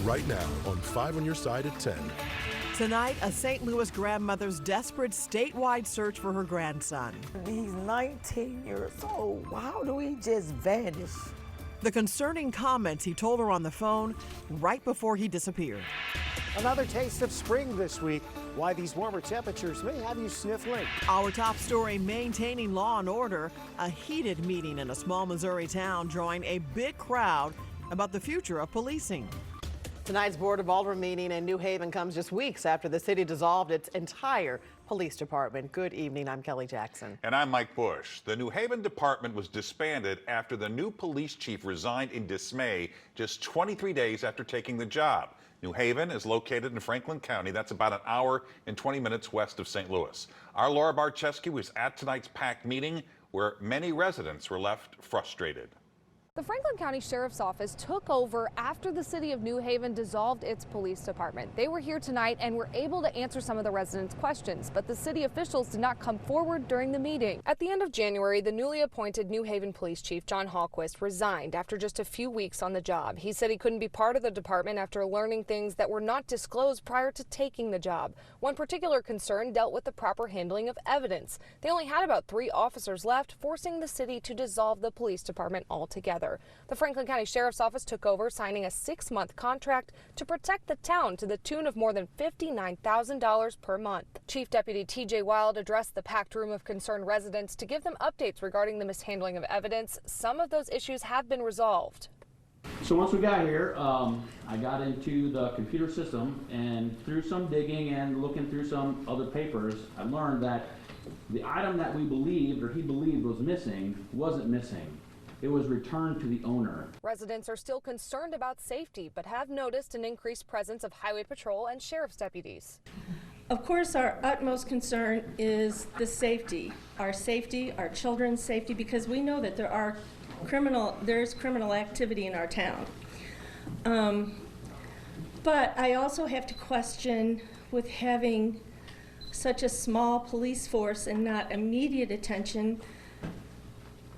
right now on 5 on Your Side at 10. Tonight, a St. Louis grandmother's desperate statewide search for her grandson. He's 19 years old. How do he just vanish? The concerning comments he told her on the phone right before he disappeared. Another taste of spring this week. Why these warmer temperatures may have you sniffling. Our top story, maintaining law and order. A heated meeting in a small Missouri town drawing a big crowd about the future of policing. Tonight's Board of Aldermen meeting in New Haven comes just weeks after the city dissolved its entire police department. Good evening, I'm Kelly Jackson. And I'm Mike Bush. The New Haven department was disbanded after the new police chief resigned in dismay just 23 days after taking the job. New Haven is located in Franklin County. That's about an hour and 20 minutes west of St. Louis. Our Laura Barczewski was at tonight's packed meeting where many residents were left frustrated. The Franklin County Sheriff's Office took over after the city of New Haven dissolved its police department. They were here tonight and were able to answer some of the residents' questions, but the city officials did not come forward during the meeting. At the end of January, the newly appointed New Haven Police Chief, John Hallquist, resigned after just a few weeks on the job. He said he couldn't be part of the department after learning things that were not disclosed prior to taking the job. One particular concern dealt with the proper handling of evidence. They only had about 3 officers left, forcing the city to dissolve the police department altogether. The Franklin County Sheriff's Office took over, signing a 6-month contract to protect the town to the tune of more than $59,000 per month. Chief Deputy T.J. Wild addressed the packed room of concerned residents to give them updates regarding the mishandling of evidence. Some of those issues have been resolved. So once we got here, I got into the computer system, and through some digging and looking through some other papers, I learned that the item that we believed, or he believed, was missing wasn't missing. It was returned to the owner. Residents are still concerned about safety, but have noticed an increased presence of highway patrol and sheriff's deputies. Of course, our utmost concern is the safety, our children's safety, because we know that there's criminal activity in our town. But I also have to question, with having such a small police force and not immediate attention,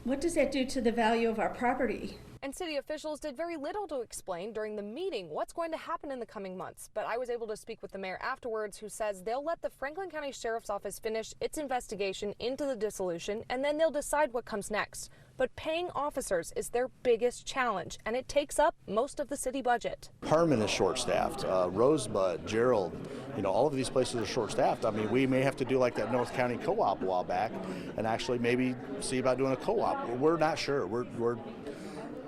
what does that do to the value of our property? And city officials did very little to explain during the meeting what's going to happen in the coming months. But I was able to speak with the mayor afterwards, who says they'll let the Franklin County Sheriff's Office finish its investigation into the dissolution, and then they'll decide what comes next. But paying officers is their biggest challenge, and it takes up most of the city budget. Harmon is short-staffed. Rosebud, Gerald, all of these places are short-staffed. I mean, we may have to do like that North County co-op a while back and actually maybe see about doing a co-op. We're not sure.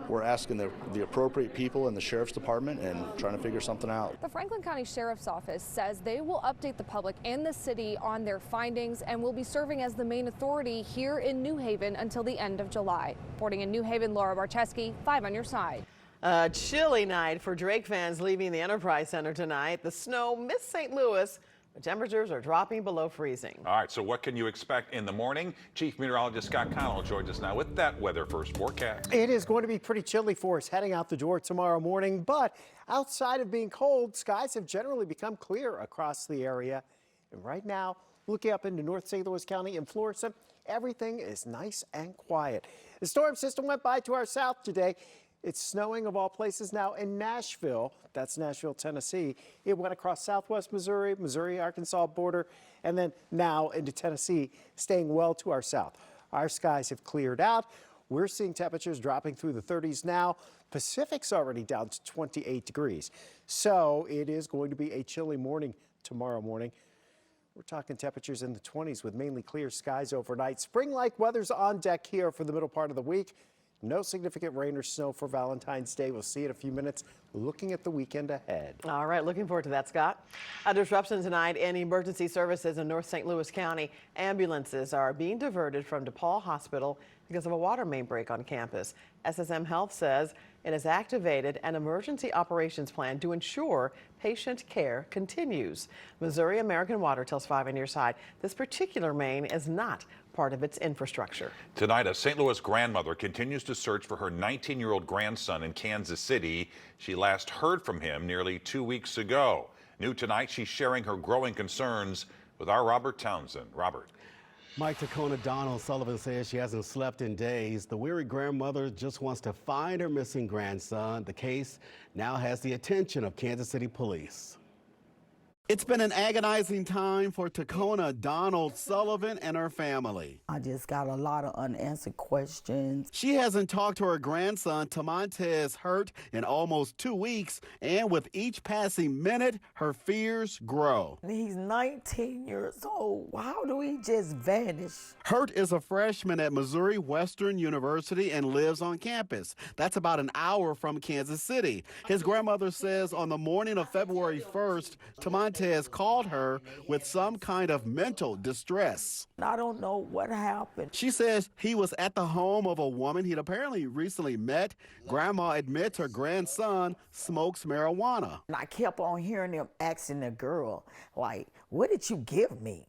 We're asking the appropriate people in the sheriff's department and trying to figure something out. The Franklin County Sheriff's Office says they will update the public and the city on their findings and will be serving as the main authority here in New Haven until the end of July. Reporting in New Haven, Laura Barczewski, 5 on Your Side. A chilly night for Drake fans leaving the Enterprise Center tonight. The snow missed St. Louis. The temperatures are dropping below freezing. All right, so what can you expect in the morning? Chief Meteorologist Scott Connell joins us now with that weather first forecast. It is going to be pretty chilly for us heading out the door tomorrow morning, but outside of being cold, skies have generally become clear across the area. And right now, looking up into North St. Louis County and Florissant, everything is nice and quiet. The storm system went by to our south today. It's snowing, of all places, now in Nashville. That's Nashville, Tennessee. It went across southwest Missouri, Missouri-Arkansas border, and then now into Tennessee, staying well to our south. Our skies have cleared out. We're seeing temperatures dropping through the 30s now. Pacific's already down to 28 degrees. So it is going to be a chilly morning tomorrow morning. We're talking temperatures in the 20s with mainly clear skies overnight. Spring-like weather's on deck here for the middle part of the week. No significant rain or snow for Valentine's Day. We'll see in a few minutes. Looking at the weekend ahead. All right, looking forward to that, Scott. A disruption tonight in emergency services in North St. Louis County. Ambulances are being diverted from DePaul Hospital because of a water main break on campus. SSM Health says it has activated an emergency operations plan to ensure patient care continues. Missouri American Water tells 5 on Your Side this particular main is not part of its infrastructure. Tonight, a St. Louis grandmother continues to search for her 19-year-old grandson in Kansas City. She last heard from him nearly 2 weeks ago. New tonight, she's sharing her growing concerns with our Robert Townsend. Robert. Mike Tacona Donald Sullivan says she hasn't slept in days. The weary grandmother just wants to find her missing grandson. The case now has the attention of Kansas City police. It's been an agonizing time for Tacona Donald Sullivan and her family. I just got a lot of unanswered questions. She hasn't talked to her grandson, Tamontez Hurt, in almost 2 weeks, and with each passing minute, her fears grow. He's 19 years old. How do he just vanish? Hurt is a freshman at Missouri Western University and lives on campus. That's about an hour from Kansas City. His grandmother says on the morning of February 1st, Tamontez called her with some kind of mental distress. I don't know what happened. She says he was at the home of a woman he'd apparently recently met. Grandma admits her grandson smokes marijuana. And I kept on hearing them asking the girl, like, what did you give me?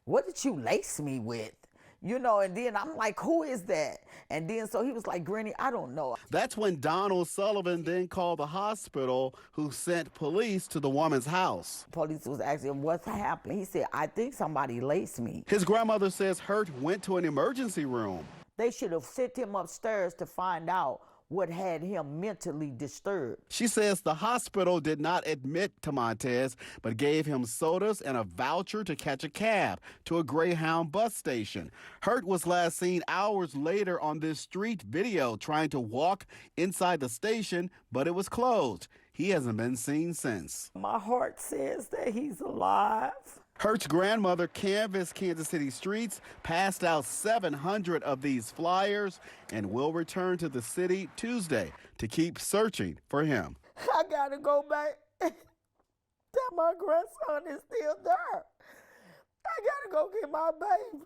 What did you lace me with? You know, and then I'm like, who is that? And then so he was like, Granny, I don't know. That's when Donald Sullivan then called the hospital, who sent police to the woman's house. Police was asking him what's happening. He said, I think somebody laced me. His grandmother says Hurt went to an emergency room. They should have sent him upstairs to find out what had him mentally disturbed. She says the hospital did not admit Tamontez, but gave him sodas and a voucher to catch a cab to a Greyhound bus station. Hurt was last seen hours later on this street video trying to walk inside the station, but it was closed. He hasn't been seen since. My heart says that he's alive. Hurt's grandmother canvassed Kansas City streets, passed out 700 of these flyers, and will return to the city Tuesday to keep searching for him. I gotta go back. That my grandson is still there. I gotta go get my baby.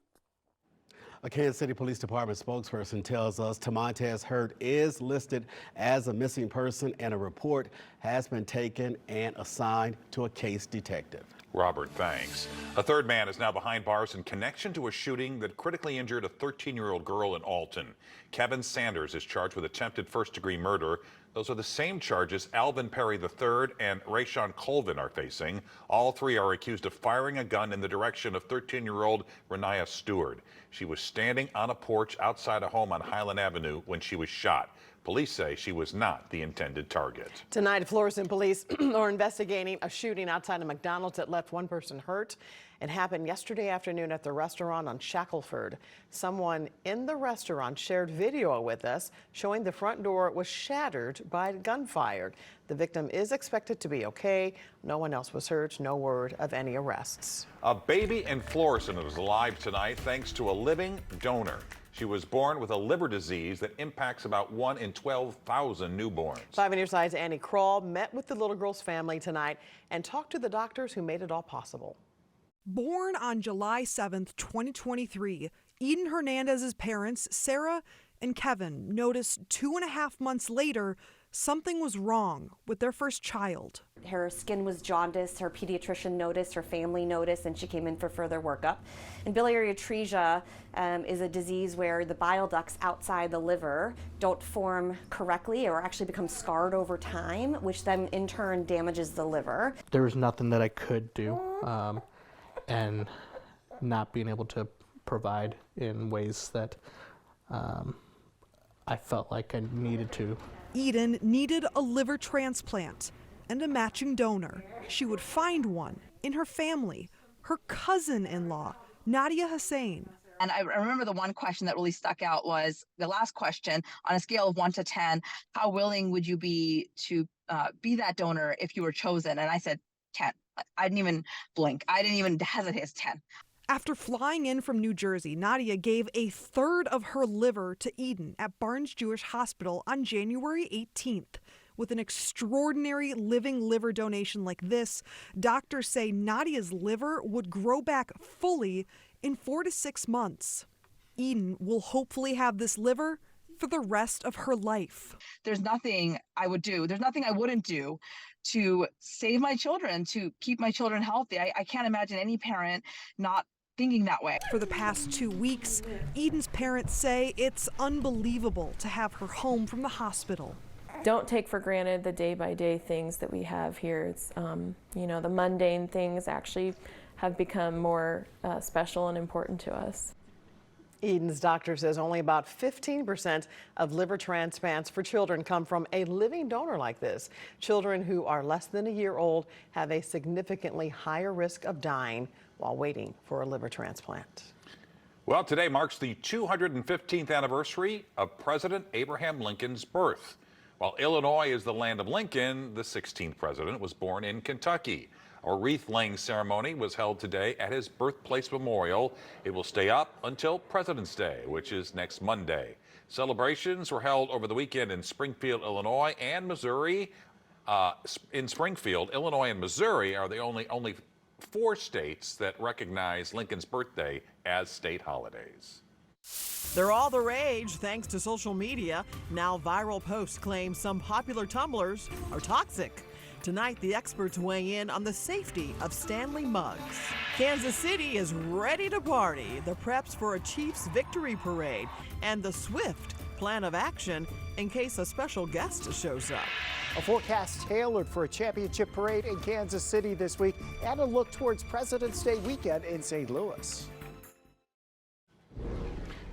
A Kansas City Police Department spokesperson tells us Tamontez Hurt is listed as a missing person, and a report has been taken and assigned to a case detective. Robert, thanks. A third man is now behind bars in connection to a shooting that critically injured a 13-year-old girl in Alton. Kevin Sanders is charged with attempted first-degree murder. Those are the same charges Alvin Perry III and Rayshawn Colvin are facing. All three are accused of firing a gun in the direction of 13-year-old Renaya Stewart. She was standing on a porch outside a home on Highland Avenue when she was shot. Police say she was not the intended target. Tonight, Florissant police are investigating a shooting outside a McDonald's that left one person hurt. It happened yesterday afternoon at the restaurant on Shackelford. Someone in the restaurant shared video with us showing the front door was shattered by gunfire. The victim is expected to be okay. No one else was hurt. No word of any arrests. A baby in Florissant was alive tonight thanks to a living donor. She was born with a liver disease that impacts about 1 in 12,000 newborns. 5 News 5's Annie Kroll met with the little girl's family tonight and talked to the doctors who made it all possible. Born on July 7th, 2023, Eden Hernandez's parents, Sarah and Kevin, noticed 2.5 months later something was wrong with their first child. Her skin was jaundiced, her pediatrician noticed, her family noticed, and she came in for further workup. And biliary atresia is a disease where the bile ducts outside the liver don't form correctly or actually become scarred over time, which then in turn damages the liver. There was nothing that I could do, and not being able to provide in ways that I felt like I needed to. Eden needed a liver transplant and a matching donor. She would find one in her family, her cousin-in-law, Nadia Hussein. And I remember the one question that really stuck out was the last question: on a scale of 1 to 10, how willing would you be to be that donor if you were chosen? And I said 10. I didn't even blink. I didn't even hesitate. It's 10. After flying in from New Jersey, Nadia gave a third of her liver to Eden at Barnes Jewish Hospital on January 18th. With an extraordinary living liver donation like this, doctors say Nadia's liver would grow back fully in 4 to 6 months. Eden will hopefully have this liver for the rest of her life. There's nothing I would do. There's nothing I wouldn't do to save my children, to keep my children healthy. I can't imagine any parent not thinking that way. For the past 2 weeks, Eden's parents say it's unbelievable to have her home from the hospital. Don't take for granted the day-by-day things that we have here. It's, the mundane things actually have become more special and important to us. Eden's doctor says only about 15% of liver transplants for children come from a living donor like this. Children who are less than a year old have a significantly higher risk of dying while waiting for a liver transplant. Well, today marks the 215th anniversary of President Abraham Lincoln's birth. While Illinois is the land of Lincoln, the 16th president was born in Kentucky. A wreath-laying ceremony was held today at his birthplace memorial. It will stay up until President's Day, which is next Monday. Celebrations were held over the weekend in Springfield, Illinois, and Missouri. In Springfield, Illinois and Missouri are the only 4 states that recognize Lincoln's birthday as state holidays. They're all the rage thanks to social media. Now viral posts claim some popular tumblers are toxic. Tonight, the experts weigh in on the safety of Stanley mugs. Kansas City is ready to party. The preps for a Chiefs victory parade and the swift plan of action in case a special guest shows up. A forecast tailored for a championship parade in Kansas City this week and a look towards President's Day weekend in St. Louis.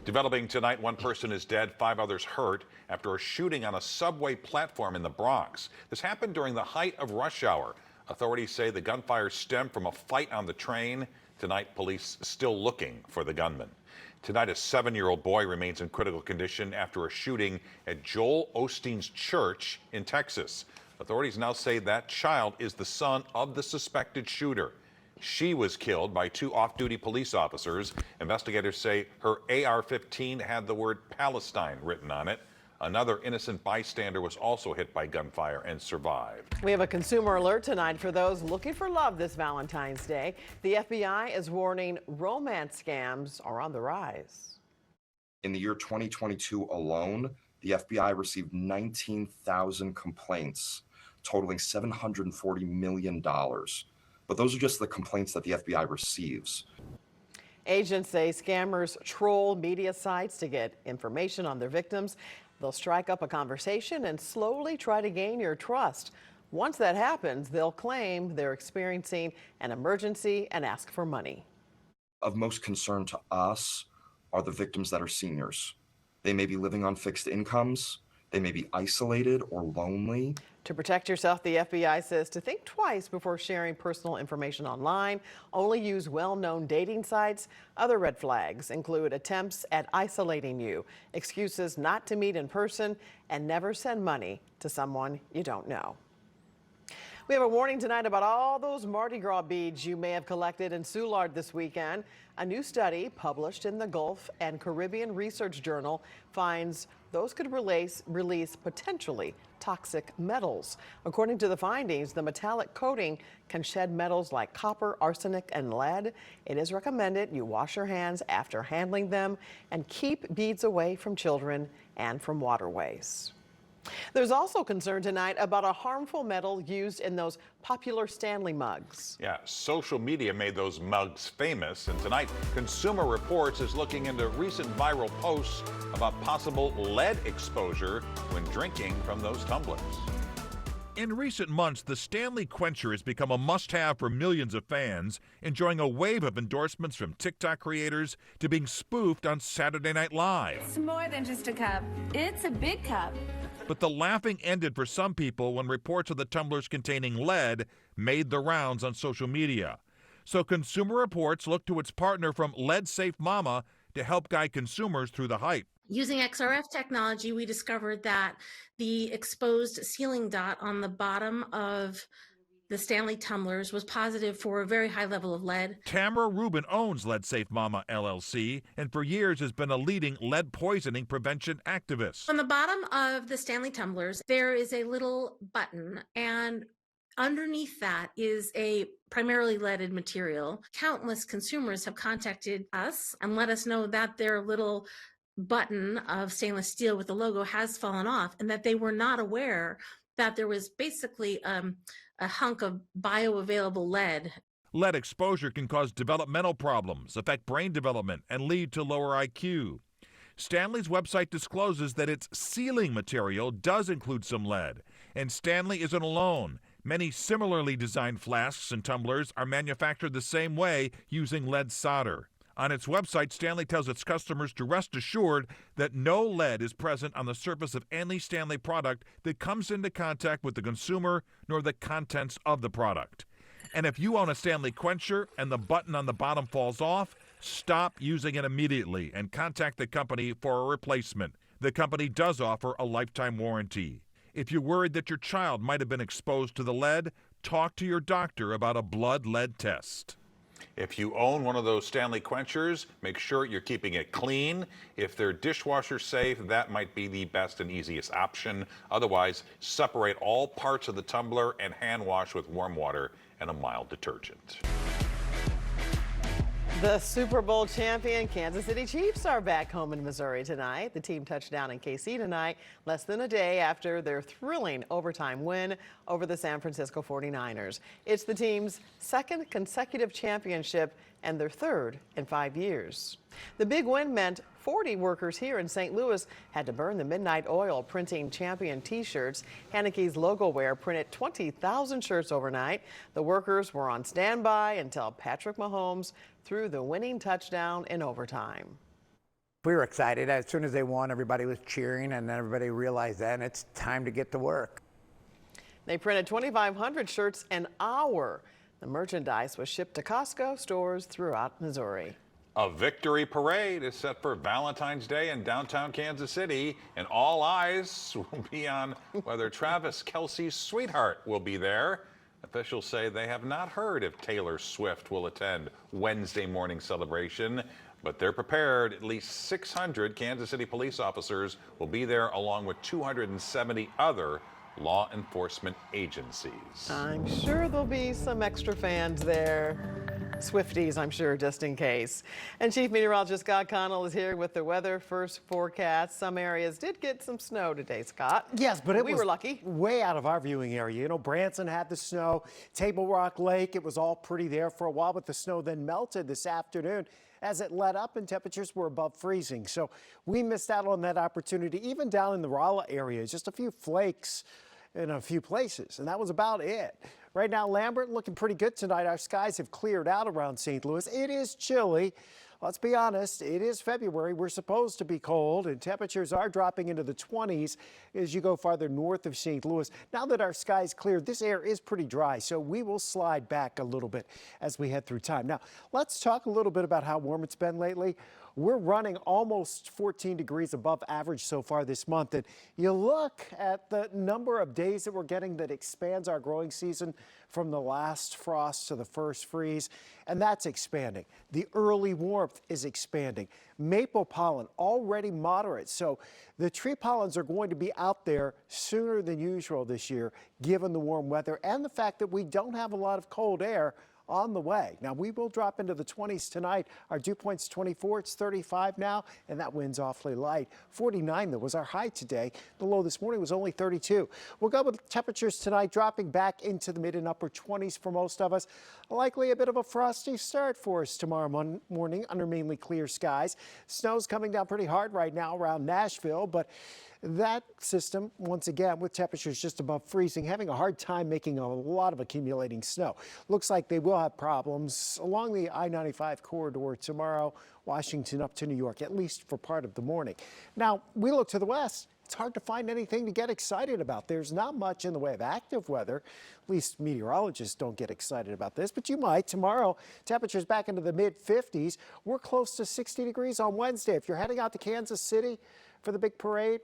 Developing tonight, 1 person is dead, 5 others hurt after a shooting on a subway platform in the Bronx. This happened during the height of rush hour. Authorities say the gunfire stemmed from a fight on the train. Tonight, police still looking for the gunman. Tonight, a 7-year-old boy remains in critical condition after a shooting at Joel Osteen's church in Texas. Authorities now say that child is the son of the suspected shooter. She was killed by 2 off-duty police officers. Investigators say her AR-15 had the word Palestine written on it. Another innocent bystander was also hit by gunfire and survived. We have a consumer alert tonight for those looking for love this Valentine's Day. The FBI is warning romance scams are on the rise. In the year 2022 alone, the FBI received 19,000 complaints totaling $740 million. But those are just the complaints that the FBI receives. Agents say scammers troll media sites to get information on their victims. They'll strike up a conversation and slowly try to gain your trust. Once that happens, they'll claim they're experiencing an emergency and ask for money. Of most concern to us are the victims that are seniors. They may be living on fixed incomes. They may be isolated or lonely. To protect yourself, the FBI says to think twice before sharing personal information online. Only use well-known dating sites. Other red flags include attempts at isolating you, excuses not to meet in person, and never send money to someone you don't know. We have a warning tonight about all those Mardi Gras beads you may have collected in Soulard this weekend. A new study published in the Gulf and Caribbean Research Journal finds those could release potentially toxic metals. According to the findings, the metallic coating can shed metals like copper, arsenic, and lead. It is recommended you wash your hands after handling them and keep beads away from children and from waterways. There's also concern tonight about a harmful metal used in those popular Stanley mugs. Yeah, social media made those mugs famous, and tonight Consumer Reports is looking into recent viral posts about possible lead exposure when drinking from those tumblers. In recent months, the Stanley Quencher has become a must-have for millions of fans, enjoying a wave of endorsements from TikTok creators to being spoofed on Saturday Night Live. It's more than just a cup. It's a big cup. But the laughing ended for some people when reports of the tumblers containing lead made the rounds on social media. So Consumer Reports looked to its partner from Lead Safe Mama to help guide consumers through the hype. Using XRF technology, we discovered that the exposed sealing dot on the bottom of the Stanley tumblers was positive for a very high level of lead. Tamara Rubin owns Lead Safe Mama LLC and for years has been a leading lead poisoning prevention activist. On the bottom of the Stanley tumblers, there is a little button, and underneath that is a primarily leaded material. Countless consumers have contacted us and let us know that their little button of stainless steel with the logo has fallen off and that they were not aware that there was basically a hunk of bioavailable lead. Lead exposure can cause developmental problems, affect brain development, and lead to lower IQ. Stanley's website discloses that its sealing material does include some lead, and Stanley isn't alone. Many similarly designed flasks and tumblers are manufactured the same way using lead solder. On its website, Stanley tells its customers to rest assured that no lead is present on the surface of any Stanley product that comes into contact with the consumer nor the contents of the product. And if you own a Stanley quencher and the button on the bottom falls off, stop using it immediately and contact the company for a replacement. The company does offer a lifetime warranty. If you're worried that your child might have been exposed to the lead, talk to your doctor about a blood lead test. If you own one of those Stanley quenchers, make sure you're keeping it clean. If they're dishwasher safe, that might be the best and easiest option. Otherwise, separate all parts of the tumbler and hand wash with warm water and a mild detergent. The Super Bowl champion Kansas City Chiefs are back home in Missouri tonight. The team touched down in KC tonight, less than a day after their thrilling overtime win over the San Francisco 49ers. It's the team's second consecutive championship and their third in 5 years. The big win meant 40 workers here in St. Louis had to burn the midnight oil printing champion T-shirts. Haneke's logo wear printed 20,000 shirts overnight. The workers were on standby until Patrick Mahomes threw the winning touchdown in overtime. We were excited. As soon as they won, everybody was cheering, and then everybody realized then it's time to get to work. They printed 2,500 shirts an hour. The merchandise was shipped to Costco stores throughout Missouri. A victory parade is set for Valentine's Day in downtown Kansas City, and all eyes will be on whether Travis Kelce's sweetheart will be there. Officials say they have not heard if Taylor Swift will attend Wednesday morning celebration, but they're prepared. At least 600 Kansas City police officers will be there, along with 270 other law enforcement agencies. I'm sure there'll be some extra fans there. Swifties, I'm sure, just in case. And Chief Meteorologist Scott Connell is here with the weather first forecast. Some areas did get some snow today, Scott. Yes, but we were lucky. Way out of our viewing area. You know, Branson had the snow, Table Rock Lake, it was all pretty there for a while, but the snow then melted this afternoon as it let up and temperatures were above freezing. So we missed out on that opportunity. Even down in the Rolla area, just a few flakes in a few places, and that was about it. Right now, Lambert looking pretty good tonight. Our skies have cleared out around St. Louis. It is chilly. Let's be honest, it is February. We're supposed to be cold, and temperatures are dropping into the 20s as you go farther north of St. Louis. Now that our skies cleared, this air is pretty dry, so we will slide back a little bit as we head through time. Now, let's talk a little bit about how warm it's been lately. We're running almost 14 degrees above average so far this month. And you look at the number of days that we're getting that expands our growing season from the last frost to the first freeze, and that's expanding. The early warmth is expanding. Maple pollen already moderate, so the tree pollens are going to be out there sooner than usual this year, given the warm weather and the fact that we don't have a lot of cold air on the way. Now, we will drop into the 20s tonight. Our dew point's 24, it's 35 now, and that wind's awfully light. 49, though, was our high today. The low this morning was only 32. We'll go with temperatures tonight dropping back into the mid and upper 20s for most of us. Likely a bit of a frosty start for us tomorrow morning under mainly clear skies. Snow's coming down pretty hard right now around Nashville, but that system, once again, with temperatures just above freezing, having a hard time making a lot of accumulating snow. Looks like they will have problems along the I-95 corridor tomorrow, Washington up to New York, at least for part of the morning. Now, we look to the west. It's hard to find anything to get excited about. There's not much in the way of active weather. At least meteorologists don't get excited about this, but you might. Tomorrow, temperatures back into the mid-50s. We're close to 60 degrees on Wednesday. If you're heading out to Kansas City for the big parade,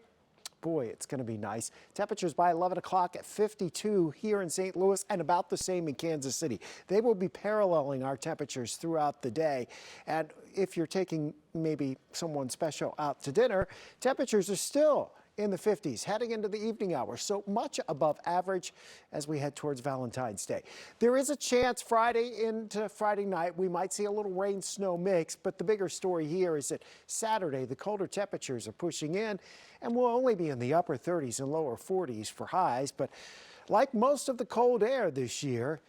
boy, it's going to be nice. Temperatures by 11 o'clock at 52 here in St. Louis and about the same in Kansas City. They will be paralleling our temperatures throughout the day. And if you're taking maybe someone special out to dinner, temperatures are still in the 50s heading into the evening hours, so much above average as we head towards Valentine's Day. There is a chance Friday into Friday night we might see a little rain snow mix, but the bigger story here is that Saturday the colder temperatures are pushing in and we'll only be in the upper 30s and lower 40s for highs. But like most of the cold air this year,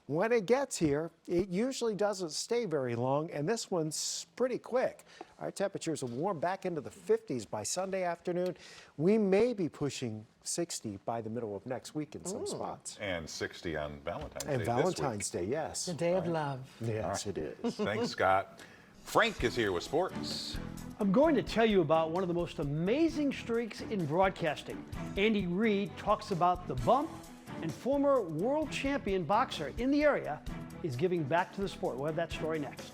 when it gets here, it usually doesn't stay very long, and this one's pretty quick. Our temperatures will warm back into the 50s by Sunday afternoon. We may be pushing 60 by the middle of next week in some spots. And 60 on Valentine's Day. And Valentine's Day, yes. The day of love. Yes, it is. Thanks, Scott. Frank is here with sports. I'm going to tell you about one of the most amazing streaks in broadcasting. Andy Reid talks about the bump, and former world champion boxer in the area is giving back to the sport. We'll have that story next.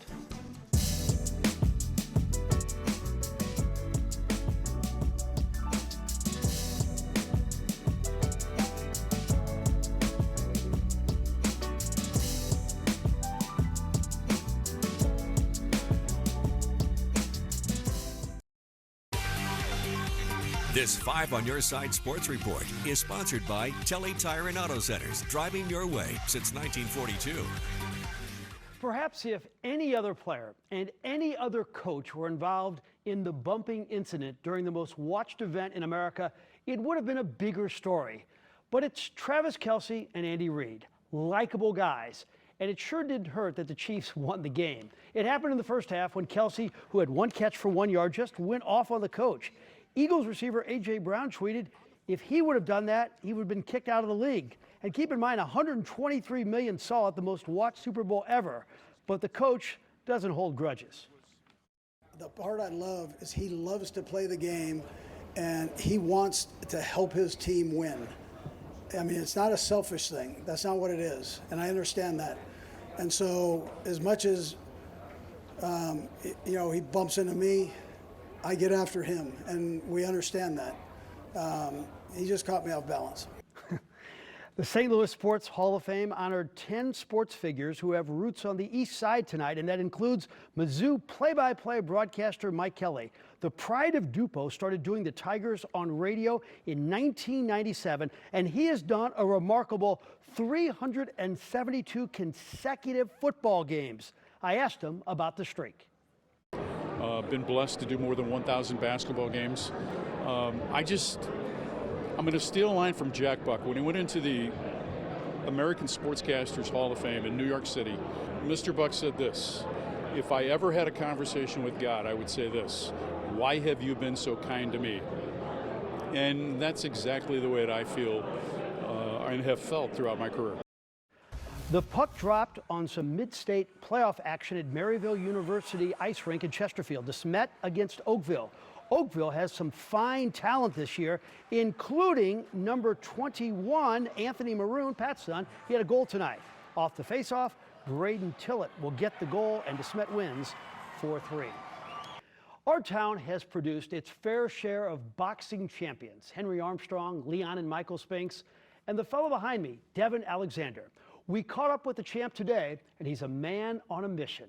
This 5 on Your Side Sports Report is sponsored by Telly Tire and Auto Centers, driving your way since 1942. Perhaps if any other player and any other coach were involved in the bumping incident during the most watched event in America, it would have been a bigger story. But it's Travis Kelce and Andy Reid, likable guys. And it sure didn't hurt that the Chiefs won the game. It happened in the first half when Kelce, who had 1 catch for 1 yard, just went off on the coach. Eagles receiver A.J. Brown tweeted, if he would have done that, he would have been kicked out of the league. And keep in mind, 123 million saw it, the most watched Super Bowl ever. But the coach doesn't hold grudges. The part I love is he loves to play the game, and he wants to help his team win. I mean, it's not a selfish thing. That's not what it is, and I understand that. And so as much as, he bumps into me, I get after him, and we understand that. He just caught me off balance. The St. Louis Sports Hall of Fame honored 10 sports figures who have roots on the east side tonight, and that includes Mizzou play-by-play broadcaster Mike Kelly. The Pride of Dupo started doing the Tigers on radio in 1997, and he has done a remarkable 372 consecutive football games. I asked him about the streak. Been blessed to do more than 1,000 basketball games. I'm going to steal a line from Jack Buck. When he went into the American Sportscasters Hall of Fame in New York City, Mr. Buck said this: if I ever had a conversation with God, I would say this: why have you been so kind to me? And that's exactly the way that I feel and have felt throughout my career. The puck dropped on some mid-state playoff action at Maryville University Ice Rink in Chesterfield. The Smet against Oakville. Oakville has some fine talent this year, including number 21, Anthony Maroon, Pat's son. He had a goal tonight. Off the faceoff, Braden Tillett will get the goal, and DeSmet wins 4-3. Our town has produced its fair share of boxing champions: Henry Armstrong, Leon and Michael Spinks, and the fellow behind me, Devin Alexander. We caught up with the champ today, and he's a man on a mission.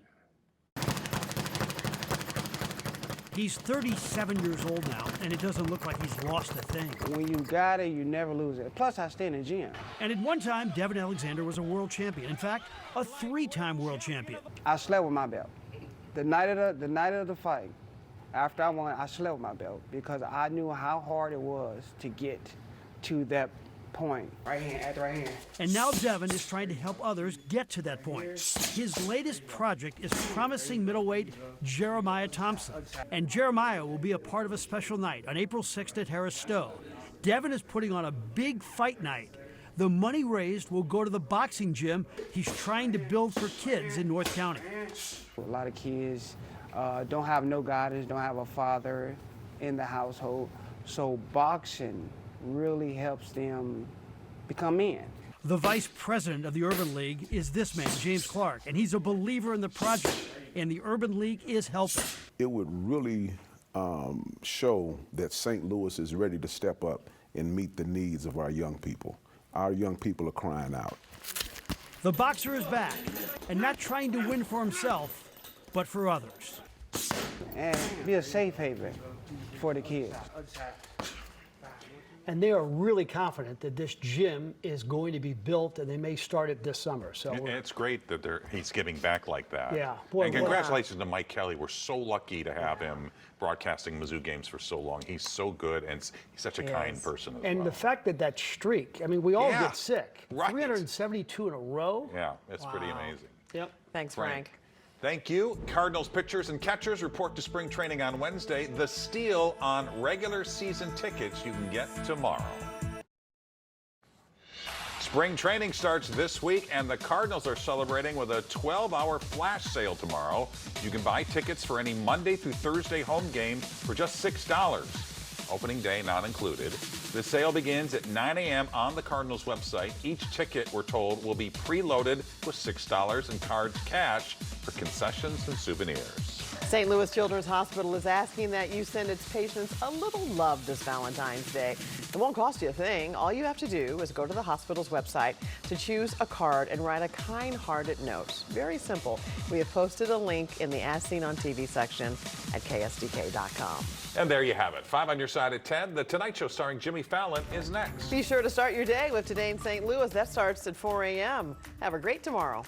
He's 37 years old now, and it doesn't look like he's lost a thing. When you got it, you never lose it. Plus, I stay in the gym. And at one time, Devin Alexander was a world champion. In fact, a 3-time world champion. I slept with my belt. The night of the fight, after I won, I slept with my belt because I knew how hard it was to get to that point. Right hand, at the right hand. And now Devin is trying to help others get to that point. His latest project is promising middleweight Jeremiah Thompson. And Jeremiah will be a part of a special night on April 6th at Harris Stowe. Devin is putting on a big fight night. The money raised will go to the boxing gym he's trying to build for kids in North County. A lot of kids don't have no guidance, don't have a father in the household. So boxing really helps them become men. The vice president of the Urban League is this man, James Clark, and he's a believer in the project, and the Urban League is helping. It would really show that St. Louis is ready to step up and meet the needs of our young people. Our young people are crying out. The boxer is back, and not trying to win for himself, but for others. And be a safe haven for the kids. And they are really confident that this gym is going to be built, and they may start it this summer. So it's great that he's giving back like that. Yeah, boy, and congratulations to Mike Kelly. We're so lucky to have him broadcasting Mizzou games for so long. He's so good, and he's such a kind person as and well. the fact that streak, I mean, we all get sick. Right. 372 in a row. Yeah, it's pretty amazing. Yep. Thanks, Frank. Thank you. Cardinals pitchers and catchers report to spring training on Wednesday. The steal on regular season tickets you can get tomorrow. Spring training starts this week, and the Cardinals are celebrating with a 12-hour flash sale tomorrow. You can buy tickets for any Monday through Thursday home game for just $6. Opening day not included. The sale begins at 9 a.m. on the Cardinals website. Each ticket, we're told, will be preloaded with $6 in cards cash for concessions and souvenirs. St. Louis Children's Hospital is asking that you send its patients a little love this Valentine's Day. It won't cost you a thing. All you have to do is go to the hospital's website to choose a card and write a kind-hearted note. Very simple. We have posted a link in the As Seen on TV section at KSDK.com. And there you have it. 5 on your side at 10. The Tonight Show starring Jimmy Fallon is next. Be sure to start your day with Today in St. Louis. That starts at 4 a.m. Have a great tomorrow.